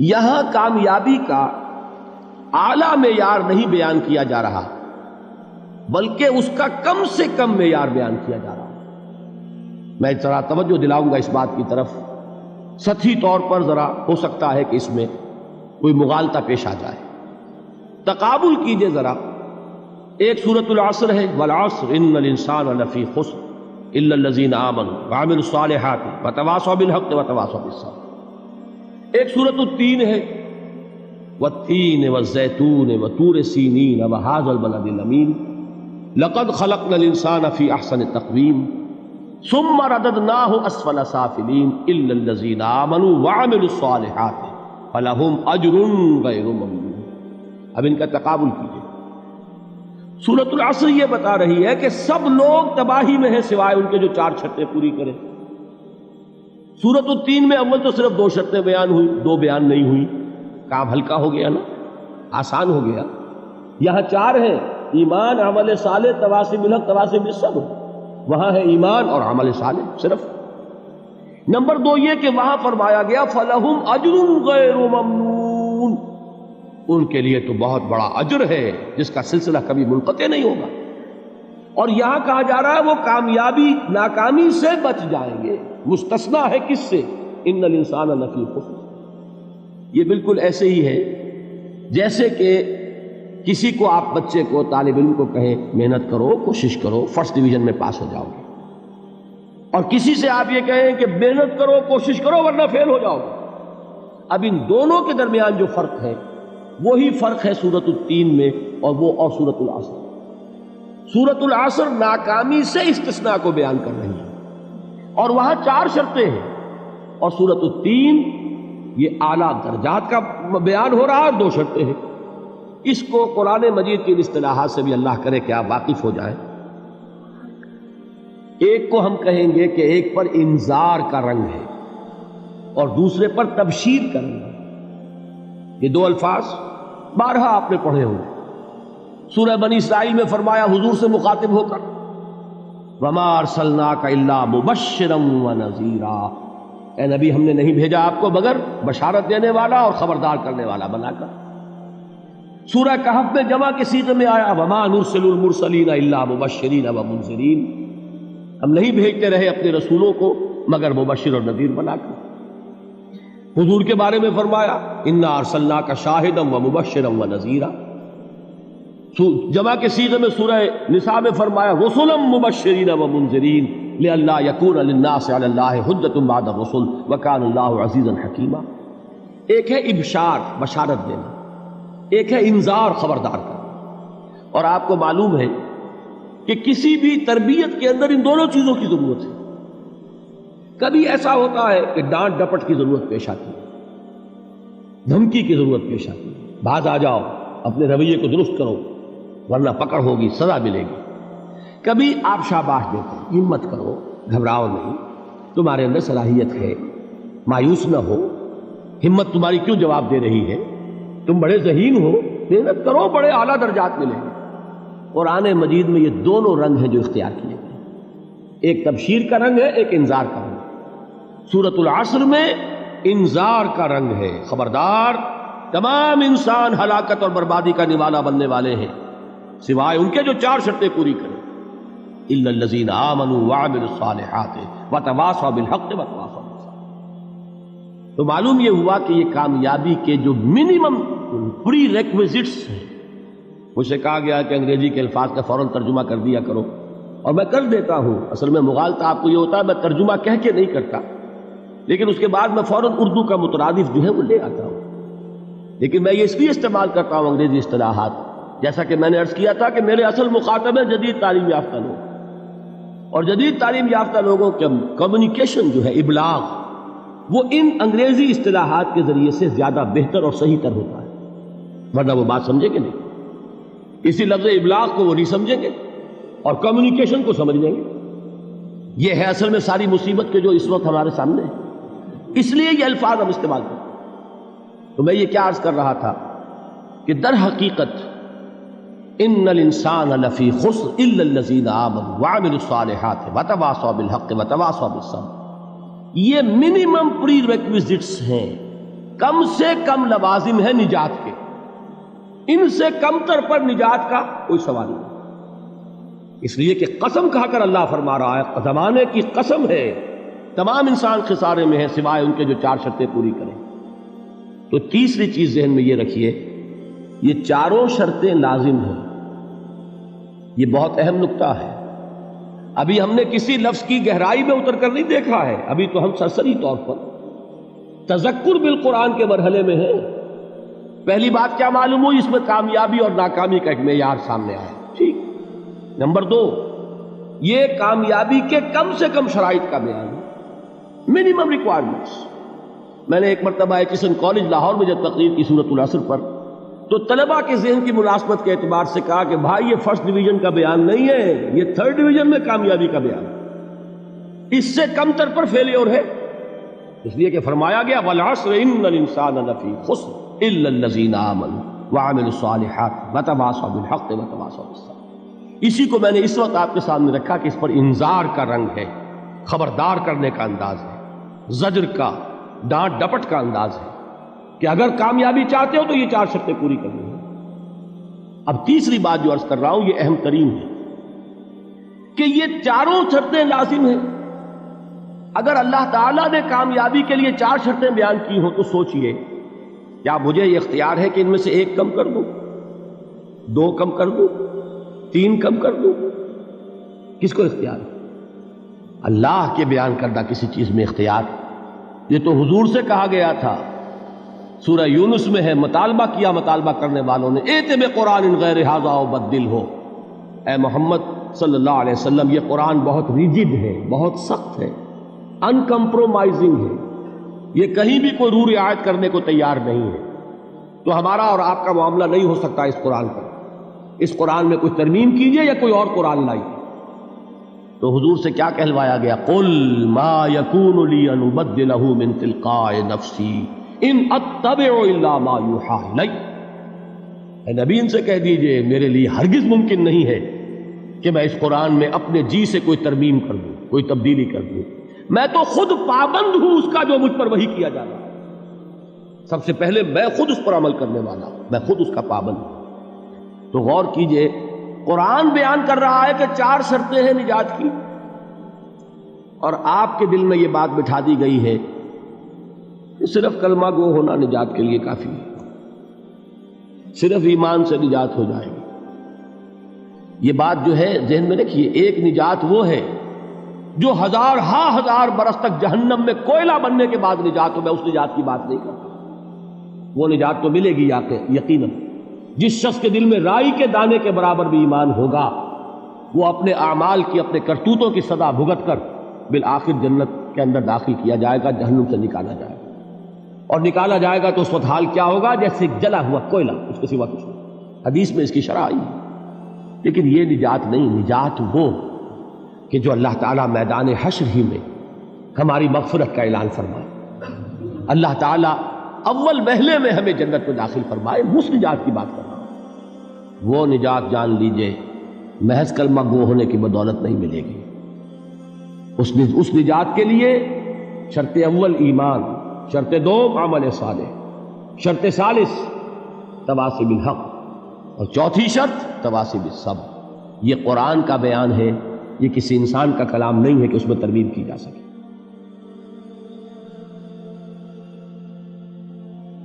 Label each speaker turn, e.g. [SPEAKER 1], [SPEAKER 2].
[SPEAKER 1] یہاں کامیابی کا اعلیٰ معیار نہیں بیان کیا جا رہا بلکہ اس کا کم سے کم معیار بیان کیا جا رہا. میں ذرا توجہ دلاؤں گا اس بات کی طرف. سطحی طور پر ذرا ہو سکتا ہے کہ اس میں کوئی مغالطہ پیش آ جائے. تقابل کیجئے ذرا. ایک سورۃ العصر ہے، والعصر ان الانسان لفی خسر الا الذین آمنوا وعملوا الصالحات وتواصوا بالحق وتواصوا بالصبر. ایک سورۃ التین ہے، والتین والزیتون وطور سینین وہذا البلد الامین لقد خلقنا الانسان فی احسن تقویم ثم رددناہ اسفل سافلین الا الذین آمنوا وعملوا الصالحات فلہم اجر غیر ممنون. اب ان کا تقابل کیجئے. سورۃ العصر یہ بتا رہی ہے کہ سب لوگ تباہی میں ہیں سوائے ان کے جو 4 شرطیں پوری کریں. سورۃ التین میں اول تو صرف 2 شرطیں بیان ہوئی، 2 بیان نہیں ہوئی. کام ہلکا ہو گیا نا، آسان ہو گیا. یہاں 4 ہیں، ایمان، عمل صالح، تواصی بالحق، تواصی بالصبر. وہاں ہے ایمان اور عمل صالح صرف. نمبر 2 یہ کہ وہاں فرمایا گیا فَلَهُمْ أَجْرٌ غَيْرُ مَمْنُونَ، ان کے لیے تو بہت بڑا اجر ہے جس کا سلسلہ کبھی منقطع نہیں ہوگا. اور یہاں کہا جا رہا ہے وہ کامیابی ناکامی سے بچ جائیں گے. مستثنیٰ ہے کس سے؟ ان الانسان لفی خسر. یہ بالکل ایسے ہی ہے جیسے کہ کسی کو آپ بچے کو، طالب علم کو کہیں محنت کرو، کوشش کرو، فرسٹ ڈویژن میں پاس ہو جاؤ گے، اور کسی سے آپ یہ کہیں کہ محنت کرو، کوشش کرو ورنہ فیل ہو جاؤ گے. اب ان دونوں کے درمیان جو فرق ہے وہی فرق ہے سورۃ التین میں اور سورۃ العصر. سورۃ العصر ناکامی سے استثناء کو بیان کر رہی ہے اور وہاں 4 شرطیں ہیں، اور سورۃ التین یہ اعلیٰ درجات کا بیان ہو رہا ہے اور 2 شرطیں ہیں. اس کو قرآن مجید کی اصطلاحات سے بھی اللہ کرے کہ آپ واقف ہو جائیں. ایک کو ہم کہیں گے کہ ایک پر انذار کا رنگ ہے اور دوسرے پر تبشیر کا رنگ ہے. یہ 2 الفاظ بارہا آپ نے پڑھے ہوں. سورہ بنی اسرائیل میں فرمایا حضور سے مخاطب ہو کر وَمَا أَرْسَلْنَاكَ إِلَّا مُبَشِّرًا وَنَذِيرًا، اے نبی ہم نے نہیں بھیجا آپ کو مگر بشارت دینے والا اور خبردار کرنے والا بنا کر. سورہ کہف میں جمع کے صیغے میں آیا وَمَا نُرْسِلُ الْمُرْسَلِينَ إِلَّا مُبَشِّرِينَ وَمُنذِرِينَ، ہم نہیں بھیجتے رہے اپنے رسولوں کو مگر مبشر اور نذیر بنا کر. حضور کے بارے میں فرمایا اِنَّا أَرْسَلْنَاكَ شَاهِدًا وَمُبَشِّرًا وَنَذِيرًا. جمع کے صیغے میں سورہ نساء میں فرمایا رسلا مبشرین ومنذرین لئلا یکون للناس علی اللہ حجۃ بعد الرسل وکان اللہ عزیزا حکیما. ایک ہے ابشار، بشارت دینا، ایک ہے انذار، خبردار کرنا. اور آپ کو معلوم ہے کہ کسی بھی تربیت کے اندر ان دونوں چیزوں کی ضرورت ہے. کبھی ایسا ہوتا ہے کہ ڈانٹ ڈپٹ کی ضرورت پیش آتی ہے، دھمکی کی ضرورت پیش آتی ہے، باز آ جاؤ، اپنے رویے کو درست کرو ورنہ پکڑ ہوگی، سزا ملے گی. کبھی آپ شاباش دیتے ہیں، ہمت کرو، گھبراؤ نہیں، تمہارے اندر صلاحیت ہے، مایوس نہ ہو، ہمت تمہاری کیوں جواب دے رہی ہے، تم بڑے ذہین ہو، محنت کرو، بڑے اعلیٰ درجات ملیں گے. قرآن مجید میں یہ دونوں رنگ ہیں جو اختیار کیے گئے، ایک تبشیر کا رنگ ہے، ایک انذار کا رنگ. سورۃ العصر میں انذار کا رنگ ہے، خبردار، تمام انسان ہلاکت اور بربادی کا نوالا بننے والے ہیں سوائے ان کے جو 4 شرطیں پوری کریں. الا الذین آمنوا وعملوا الصالحات وتواصوا بالحق وتواصوا بالصبر. تو معلوم یہ ہوا کہ یہ کامیابی کے جو منیمم پری ریکویزٹس ہیں، مجھ سے کہا گیا کہ انگریزی کے الفاظ کا فوراً ترجمہ کر دیا کرو، اور میں کر دیتا ہوں. اصل میں مغالطہ آپ کو یہ ہوتا ہے میں ترجمہ کہہ کے نہیں کرتا، لیکن اس کے بعد میں فوراً اردو کا مترادف جو ہے وہ لے آتا ہوں. لیکن میں یہ اس لیے استعمال کرتا ہوں انگریزی اصطلاحات، جیسا کہ میں نے عرض کیا تھا کہ میرے اصل مخاطب ہیں جدید تعلیم یافتہ لوگ، اور جدید تعلیم یافتہ لوگوں کے کمیونیکیشن جو ہے، ابلاغ، وہ ان انگریزی اصطلاحات کے ذریعے سے زیادہ بہتر اور صحیح تر ہوتا ہے، ورنہ وہ بات سمجھیں گے نہیں. اسی لفظ ابلاغ کو وہ نہیں سمجھیں گے اور کمیونیکیشن کو سمجھ لیں گے. یہ ہے اصل میں ساری مصیبت کے جو اس وقت ہمارے سامنے ہے، اس لیے یہ الفاظ ہم استعمال کرتے ہیں. تو میں یہ کیا عرض کر رہا تھا کہ در حقیقت ان الانسان لفی خسر الا الذین آمنوا وعملوا الصالحات وتواصوا بالحق وتواصوا بالصبر. یہ منیمم پری ریکویزٹس ہیں کم سے کم لوازم ہے نجات کے، ان سے کم تر پر نجات کا کوئی سوال نہیں، اس لیے کہ قسم کھا کر اللہ فرما رہا ہے، زمانے کی قسم ہے، تمام انسان خسارے میں ہے سوائے ان کے جو 4 شرطیں پوری کریں۔ تو تیسری چیز ذہن میں یہ رکھیے، یہ چاروں شرطیں لازم ہیں، یہ بہت اہم نکتہ ہے۔ ابھی ہم نے کسی لفظ کی گہرائی میں اتر کر نہیں دیکھا ہے، ابھی تو ہم سرسری طور پر تذکر بالقرآن کے مرحلے میں ہیں۔ پہلی بات کیا معلوم ہوئی؟ اس میں کامیابی اور ناکامی کا ایک معیار سامنے آیا، ٹھیک۔ نمبر 2، یہ کامیابی کے کم سے کم شرائط کا بیان ہے، منیمم ریکوائرمنٹس۔ میں نے ایک مرتبہ ایچسن کالج لاہور میں جب تقریر کی سورۃ العصر پر، تو طلباء کے ذہن کی مناسبت کے اعتبار سے کہا کہ بھائی یہ فرسٹ ڈویژن کا بیان نہیں ہے، یہ تھرڈ ڈویژن میں کامیابی کا بیان ہے، اس سے کم تر پر فیلیور ہے، اس لیے کہ فرمایا گیا والعصر ان الانسان لفی خسر الا الذین آمنوا وعملوا الصالحات وتواصوا بالحق وتواصوا بالصبر۔ اسی کو میں نے اس وقت آپ کے سامنے رکھا کہ اس پر انذار کا رنگ ہے، خبردار کرنے کا انداز ہے، زجر کا، ڈانٹ ڈپٹ کا انداز ہے کہ اگر کامیابی چاہتے ہو تو یہ 4 شرطیں پوری کرنی ہیں۔ اب تیسری بات جو عرض کر رہا ہوں یہ اہم ترین ہے کہ یہ چاروں شرطیں لازم ہیں۔ اگر اللہ تعالیٰ نے کامیابی کے لیے 4 شرطیں بیان کی ہوں تو سوچئے، کیا مجھے یہ اختیار ہے کہ ان میں سے 1 کم کر دوں، 2 کم کر دوں، 3 کم کر دوں؟ کس کو اختیار ہے؟ اللہ کے بیان کردہ کسی چیز میں اختیار۔ یہ تو حضور سے کہا گیا تھا، سورہ یونس میں ہے، مطالبہ کیا مطالبہ کرنے والوں نے، ایت بقرآن غیر ھذا وبدل ہو، اے محمد صلی اللہ علیہ وسلم یہ قرآن بہت ریجڈ ہے، بہت سخت ہے، ان کمپرومائزنگ ہے، یہ کہیں بھی کوئی رو رعایت کرنے کو تیار نہیں ہے، تو ہمارا اور آپ کا معاملہ نہیں ہو سکتا اس قرآن پر، اس قرآن میں کوئی ترمیم کیجئے یا کوئی اور قرآن لائیے۔ تو حضور سے کیا کہلوایا گیا؟ قل ما یکون لی ان ابدلہ من تلقاء نفسی ان اتبع الا ما یوحی الی۔ اے نبی ان سے کہہ دیجئے میرے لیے ہرگز ممکن نہیں ہے کہ میں اس قرآن میں اپنے جی سے کوئی ترمیم کر دوں، کوئی تبدیلی کر دوں، میں تو خود پابند ہوں اس کا جو مجھ پر وحی کیا جا رہا ہے، سب سے پہلے میں خود اس پر عمل کرنے والا ہوں، میں خود اس کا پابند ہوں۔ تو غور کیجئے، قرآن بیان کر رہا ہے کہ 4 شرطیں ہیں نجات کی، اور آپ کے دل میں یہ بات بٹھا دی گئی ہے کہ صرف کلمہ گو ہونا نجات کے لیے کافی ہے، صرف ایمان سے نجات ہو جائے گی۔ یہ بات جو ہے ذہن میں رکھیے، ایک نجات وہ ہے جو ہزار برس تک جہنم میں کوئلہ بننے کے بعد نجات ہو، میں اس نجات کی بات نہیں کرتا، وہ نجات تو ملے گی یقیناً۔ جس شخص کے دل میں رائی کے دانے کے برابر بھی ایمان ہوگا، وہ اپنے اعمال کی، اپنے کرتوتوں کی سزا بھگت کر بالآخر جنت کے اندر داخل کیا جائے گا، جہنم سے نکالا جائے گا، اور نکالا جائے گا تو اس وقت حال کیا ہوگا؟ جیسے جلا ہوا کوئلہ، اس کے سوا کچھ نہیں۔ حدیث میں اس کی شرح آئی ہے۔ لیکن یہ نجات نہیں، نجات وہ کہ جو اللہ تعالیٰ میدان حشر ہی میں ہماری مغفرت کا اعلان فرمائے، اللہ تعالیٰ اول محلے میں ہمیں جنت میں داخل فرمائے، اس نجات کی بات کر رہا ہوں۔ وہ نجات جان لیجئے محض کلمہ گو ہونے کی بدولت نہیں ملے گی، اس نجات کے لیے شرط اول ایمان، شرط دوم عمل صالح، شرط ثالث تواصی بالحق، اور چوتھی شرط تواصی بالصبر۔ یہ قرآن کا بیان ہے، یہ کسی انسان کا کلام نہیں ہے کہ اس میں ترمیم کی جا سکے۔